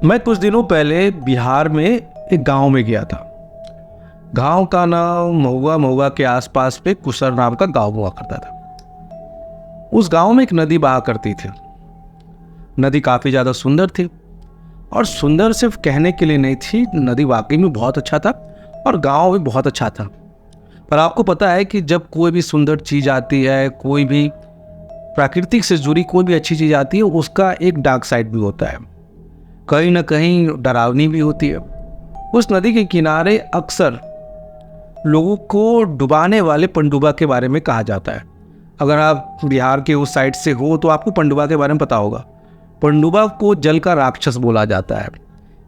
मैं कुछ दिनों पहले बिहार में एक गांव में गया था। गांव का नाम महुआ। महुआ के आसपास पे कुसर नाम का गांव हुआ करता था। उस गांव में एक नदी बहा करती थी। नदी काफ़ी ज़्यादा सुंदर थी, और सुंदर सिर्फ कहने के लिए नहीं थी, नदी वाकई में बहुत अच्छा था और गांव भी बहुत अच्छा था। पर आपको पता है कि जब कोई भी सुंदर चीज़ आती है, कोई भी प्राकृतिक से जुड़ी कोई भी अच्छी चीज़ आती है, उसका एक डार्क साइड भी होता है, कहीं ना कहीं डरावनी भी होती है। उस नदी के किनारे अक्सर लोगों को डुबाने वाले पनडुब्बा के बारे में कहा जाता है। अगर आप बिहार के उस साइड से हो तो आपको पनडुब्बा के बारे में पता होगा। पनडुब्बा को जल का राक्षस बोला जाता है।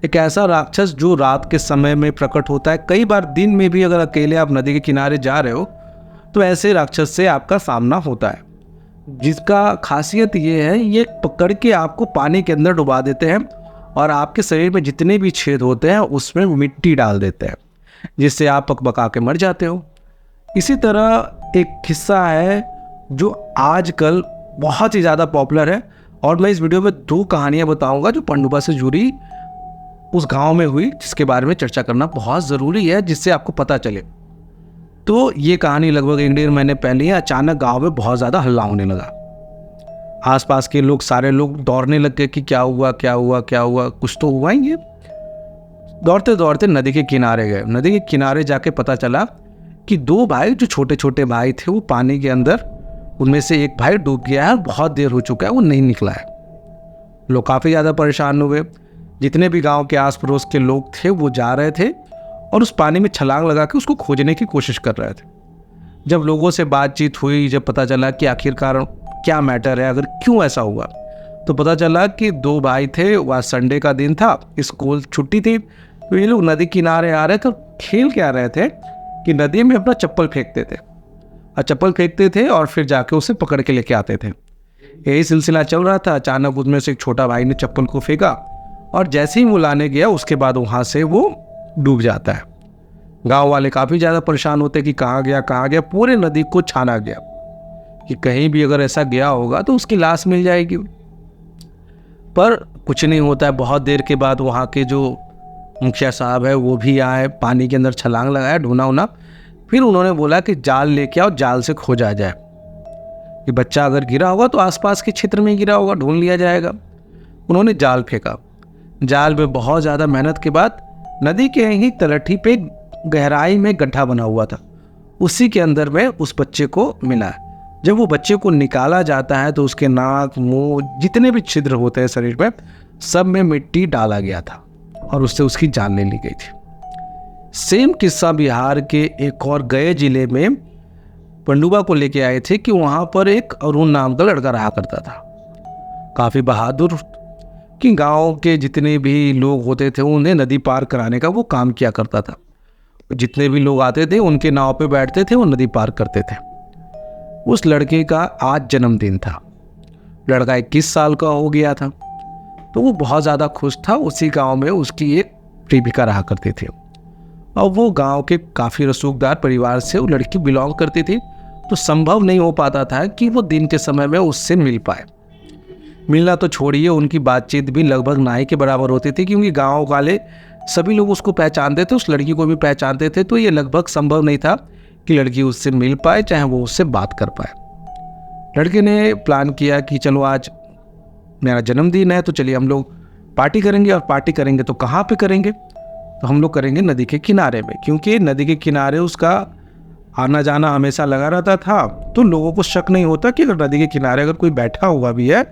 एक ऐसा राक्षस जो रात के समय में प्रकट होता है। कई बार दिन में भी अगर अकेले आप नदी के किनारे जा रहे हो तो ऐसे राक्षस से आपका सामना होता है, जिसका खासियत ये है, ये पकड़ के आपको पानी के अंदर डुबा देते हैं और आपके शरीर में जितने भी छेद होते हैं उसमें मिट्टी डाल देते हैं, जिससे आप पकपका के मर जाते हो। इसी तरह एक किस्सा है जो आजकल बहुत ही ज़्यादा पॉपुलर है, और मैं इस वीडियो में 2 कहानियाँ बताऊंगा जो पनडुब्बा से जुड़ी उस गांव में हुई, जिसके बारे में चर्चा करना बहुत ज़रूरी है, जिससे आपको पता चले। तो ये कहानी लगभग 1-1.5 महीने पहले ही अचानक गाँव में बहुत ज़्यादा हल्ला होने लगा। आसपास के लोग, सारे लोग दौड़ने लग गए कि क्या हुआ क्या हुआ क्या हुआ, कुछ तो हुआ ही है। दौड़ते दौड़ते नदी के किनारे गए। नदी के किनारे जाके पता चला कि 2 भाई, जो छोटे छोटे भाई थे, वो पानी के अंदर, उनमें से एक भाई डूब गया है, बहुत देर हो चुका है, वो नहीं निकला है। लोग काफ़ी ज़्यादा परेशान हुए। जितने भी गांव के आस पड़ोस के लोग थे वो जा रहे थे और उस पानी में छलांग लगा के उसको खोजने की कोशिश कर रहे थे। जब लोगों से बातचीत हुई, जब पता चला कि आखिरकार क्या मैटर है, अगर क्यों ऐसा हुआ, तो पता चला कि 2 भाई थे। वह संडे का दिन था, स्कूल छुट्टी थी, तो ये लोग नदी किनारे आ रहे थे। खेल क्या रहे थे कि नदी में अपना चप्पल फेंकते थे, और चप्पल फेंकते थे और फिर जाके उसे पकड़ के लेके आते थे। यही सिलसिला चल रहा था। अचानक उसमें से एक छोटा भाई ने चप्पल को फेंका, और जैसे ही वो लाने गया उसके बाद वहाँ से वो डूब जाता है। गाँव वाले काफ़ी ज़्यादा परेशान होते कि कहाँ गया। पूरे नदी को छाना गया कि कहीं भी अगर ऐसा गया होगा तो उसकी लाश मिल जाएगी, पर कुछ नहीं होता है। बहुत देर के बाद वहाँ के जो मुखिया साहब है वो भी आए, पानी के अंदर छलांग लगाया, ढूंढा उना। फिर उन्होंने बोला कि जाल लेके आओ, जाल से खोजा जाए कि बच्चा अगर गिरा होगा तो आसपास के क्षेत्र में गिरा होगा, ढूंढ लिया जाएगा। उन्होंने जाल फेंका। जाल में बहुत ज़्यादा मेहनत के बाद नदी के ही तलहटी पे गहराई में गड्ढा बना हुआ था, उसी के अंदर में उस बच्चे को मिला। जब वो बच्चे को निकाला जाता है तो उसके नाक, मुंह, जितने भी छिद्र होते हैं शरीर में, सब में मिट्टी डाला गया था और उससे उसकी जान ले ली गई थी। सेम किस्सा बिहार के एक और गए जिले में पनडुब्बा को लेके आए थे कि वहाँ पर एक अरुण नाम का लड़का रहा करता था, काफ़ी बहादुर, कि गांव के जितने भी लोग होते थे उन्हें नदी पार कराने का वो काम किया करता था। जितने भी लोग आते थे उनके नाव पे बैठते थे, वो नदी पार करते थे। उस लड़के का आज जन्मदिन था। लड़का 21 साल का हो गया था, तो वो बहुत ज़्यादा खुश था। उसी गांव में उसकी एक प्रेमिका रहा करती थी, और वो गांव के काफ़ी रसूखदार परिवार से वो लड़की बिलोंग करती थी। तो संभव नहीं हो पाता था कि वो दिन के समय में उससे मिल पाए। मिलना तो छोड़िए, उनकी बातचीत भी लगभग ना ही के बराबर होती थी, क्योंकि गाँव वाले सभी लोग उसको पहचानते थे, उस लड़की को भी पहचानते थे। तो ये लगभग संभव नहीं था कि लड़की उससे मिल पाए, चाहे वो उससे बात कर पाए। लड़के ने प्लान किया कि चलो आज मेरा जन्मदिन है, तो चलिए हम लोग पार्टी करेंगे। और पार्टी करेंगे तो कहाँ पे करेंगे? तो हम लोग करेंगे नदी के किनारे में, क्योंकि नदी के किनारे उसका आना जाना हमेशा लगा रहता था। तो लोगों को शक नहीं होता कि अगर नदी के किनारे अगर कोई बैठा हुआ भी है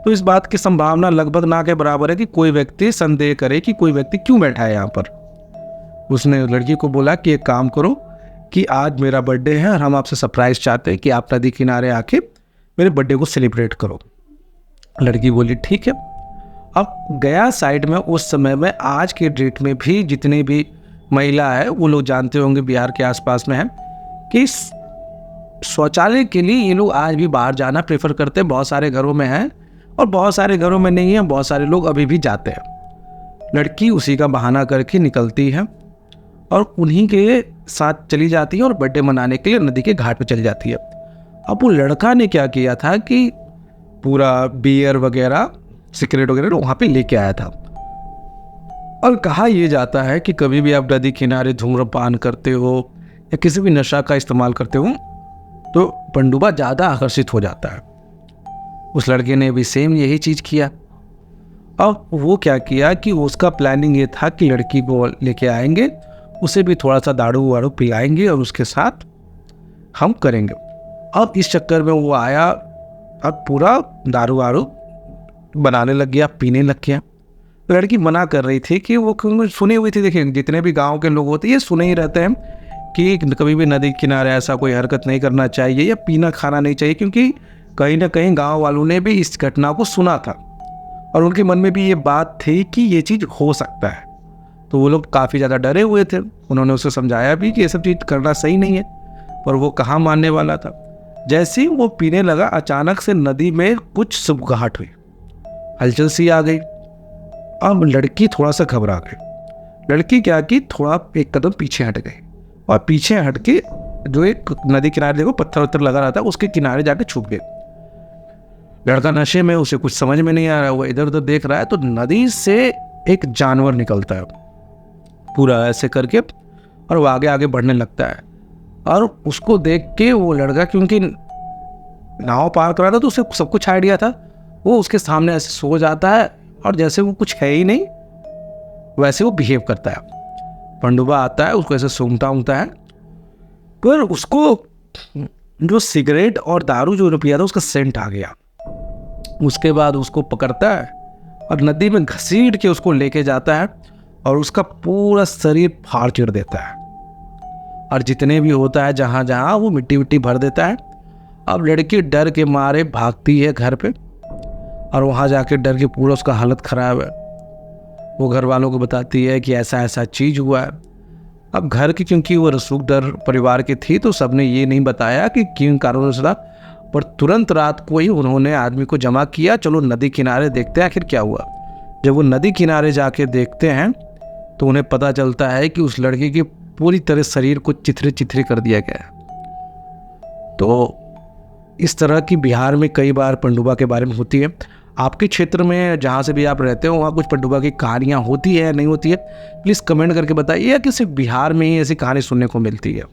तो इस बात की संभावना लगभग ना के बराबर है कि कोई व्यक्ति संदेह करे कि कोई व्यक्ति क्यों बैठा है यहाँ पर। उसने लड़की को बोला कि एक काम करो कि आज मेरा बर्थडे है और हम आपसे सरप्राइज चाहते हैं कि आप नदी किनारे आके मेरे बर्थडे को सेलिब्रेट करो। लड़की बोली ठीक है। अब गया साइड में उस समय में, आज के डेट में भी जितने भी महिला है वो लोग जानते होंगे, बिहार के आसपास में है, कि शौचालय के लिए ये लोग आज भी बाहर जाना प्रेफर करते हैं। बहुत सारे घरों में है और बहुत सारे घरों में नहीं है, बहुत सारे लोग अभी भी जाते हैं। लड़की उसी का बहाना करके निकलती है और उन्हीं के साथ चली जाती है और बर्थडे मनाने के लिए नदी के घाट पे चली जाती है। अब वो लड़का ने क्या किया था कि पूरा बियर वगैरह, सिगरेट वगैरह वहाँ पे लेके आया था। और कहा यह जाता है कि कभी भी आप नदी किनारे धूम्रपान करते हो या किसी भी नशा का इस्तेमाल करते हो तो पनडुब्बा ज़्यादा आकर्षित हो जाता है। उस लड़के ने भी सेम यही चीज़ किया। अब वो क्या किया कि उसका प्लानिंग ये था कि लड़की को लेके आएंगे, उसे भी थोड़ा सा दारू वारू पिलाएंगे और उसके साथ हम करेंगे। अब इस चक्कर में वो आया, अब पूरा दारू वारू बनाने लग गया, पीने लग गया। लड़की मना कर रही थी कि वो सुनी हुई थी। देखिए, जितने भी गांव के लोग होते हैं ये सुने ही रहते हैं कि कभी भी नदी किनारे ऐसा कोई हरकत नहीं करना चाहिए या पीना खाना नहीं चाहिए, क्योंकि कहीं ना कहीं गांव वालों ने भी इस घटना को सुना था और उनके मन में भी ये बात थी कि ये चीज़ हो सकता है। तो वो लोग काफ़ी ज़्यादा डरे हुए थे। उन्होंने उसे समझाया भी कि ये सब चीज़ करना सही नहीं है, पर वो कहाँ मानने वाला था। जैसे ही वो पीने लगा, अचानक से नदी में कुछ सुबगाहट हुई, हलचल सी आ गई। अब लड़की थोड़ा सा घबरा गई। लड़की क्या की, थोड़ा एक कदम पीछे हट गई और पीछे हट के जो एक नदी किनारे देखो पत्थर उत्थर लगा रहा था उसके किनारे जाके छुप गए। लड़का नशे में, उसे कुछ समझ में नहीं आ रहा है, वो इधर उधर देख रहा है तो नदी से एक जानवर निकलता है पूरा ऐसे करके और वो आगे आगे बढ़ने लगता है। और उसको देख के वो लड़का, क्योंकि नाव पार कर रहा था तो उसे सब कुछ आइडिया था, वो उसके सामने ऐसे सो जाता है और जैसे वो कुछ है ही नहीं वैसे वो बिहेव करता है। पनडुब्बा आता है, उसको ऐसे सूंघता ऊँघता है, पर उसको जो सिगरेट और दारू जो पिया था उसका सेंट आ गया। उसके बाद उसको पकड़ता है और नदी में घसीट के उसको लेके जाता है और उसका पूरा शरीर फाड़ चीर देता है और जितने भी होता है जहाँ जहाँ वो मिट्टी विट्टी भर देता है। अब लड़की डर के मारे भागती है घर पे और वहाँ जाके डर के पूरा उसका हालत ख़राब है। वो घर वालों को बताती है कि ऐसा ऐसा चीज़ हुआ है। अब घर की, क्योंकि वो रसूखदार परिवार की थी, तो सबने ये नहीं बताया कि किन कारणों से था, पर तुरंत रात को ही उन्होंने आदमी को जमा किया, चलो नदी किनारे देखते हैं आखिर क्या हुआ। जब वो नदी किनारे जाके देखते हैं तो उन्हें पता चलता है कि उस लड़के की पूरी तरह शरीर को चिथरे चिथरे कर दिया गया है। तो इस तरह की बिहार में कई बार पनडुब्बा के बारे में होती है। आपके क्षेत्र में जहाँ से भी आप रहते हो वहाँ कुछ पनडुब्बा की कहानियाँ होती है, नहीं होती है? प्लीज़ कमेंट करके बताइए, या कि सिर्फ बिहार में ही ऐसी कहानी सुनने को मिलती है।